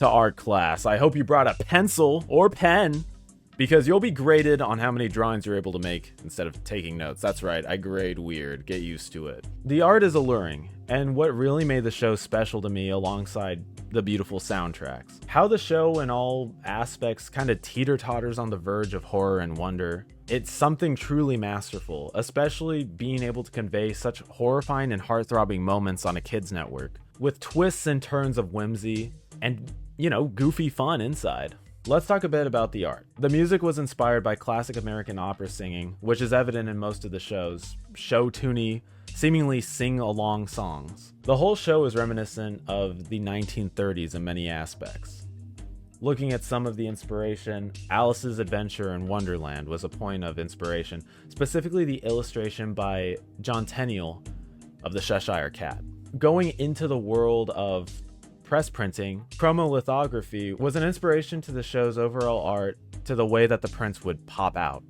to art class. I hope you brought a pencil or pen, because you'll be graded on how many drawings you're able to make instead of taking notes. That's right, I grade weird. Get used to it. The art is alluring, and what really made the show special to me alongside the beautiful soundtracks. How the show in all aspects kind of teeter-totters on the verge of horror and wonder. It's something truly masterful, especially being able to convey such horrifying and heart-throbbing moments on a kids network, with twists and turns of whimsy and, goofy fun inside. Let's talk a bit about the art. The music was inspired by classic American opera singing, which is evident in most of the shows, show-tuney, seemingly sing-along songs. The whole show is reminiscent of the 1930s in many aspects. Looking at some of the inspiration, Alice's Adventure in Wonderland was a point of inspiration, specifically the illustration by John Tenniel of the Cheshire Cat. Going into the world of press printing, chromolithography was an inspiration to the show's overall art, to the way that the prints would pop out.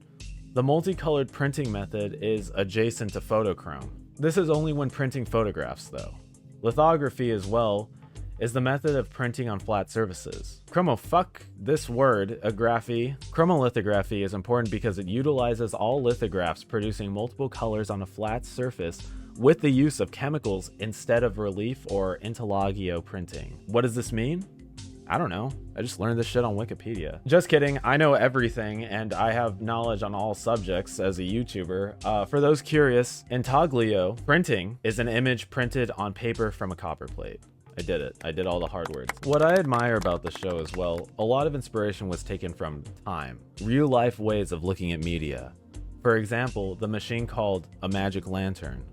The multicolored printing method is adjacent to photochrome. This is only when printing photographs though. Lithography as well is the method of printing on flat surfaces. Chromolithography is important because it utilizes all lithographs producing multiple colors on a flat surface with the use of chemicals instead of relief or intaglio printing. What does this mean? I don't know. I just learned this shit on Wikipedia. Just kidding, I know everything and I have knowledge on all subjects as a YouTuber. For those curious, intaglio printing is an image printed on paper from a copper plate. I did it. I did all the hard words. What I admire about the show as well, a lot of inspiration was taken from time, real life ways of looking at media. For example, the machine called a magic lantern.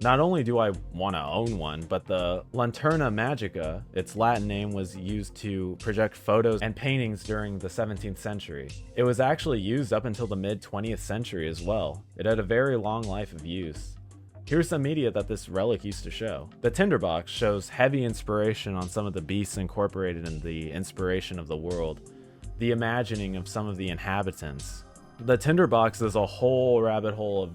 Not only do I want to own one, but the Lanterna Magica, its Latin name, was used to project photos and paintings during the 17th century. It was actually used up until the mid-20th century as well. It had a very long life of use. Here's some media that this relic used to show. The tinderbox shows heavy inspiration on some of the beasts incorporated in the inspiration of the world, the imagining of some of the inhabitants. The tinderbox is a whole rabbit hole of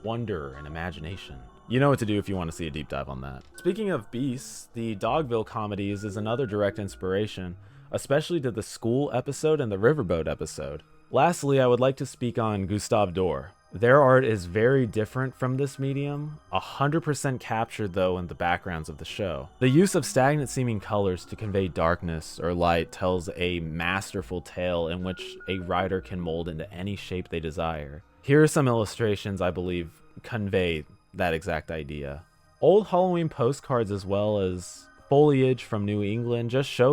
wonder and imagination. You know what to do if you want to see a deep dive on that. Speaking of beasts, the Dogville comedies is another direct inspiration, especially to the school episode and the riverboat episode. Lastly, I would like to speak on Gustave Doré. Their art is very different from this medium, 100% captured though in the backgrounds of the show. The use of stagnant seeming colors to convey darkness or light tells a masterful tale in which a writer can mold into any shape they desire. Here are some illustrations I believe convey that exact idea. Old Halloween postcards as well as foliage from New England just show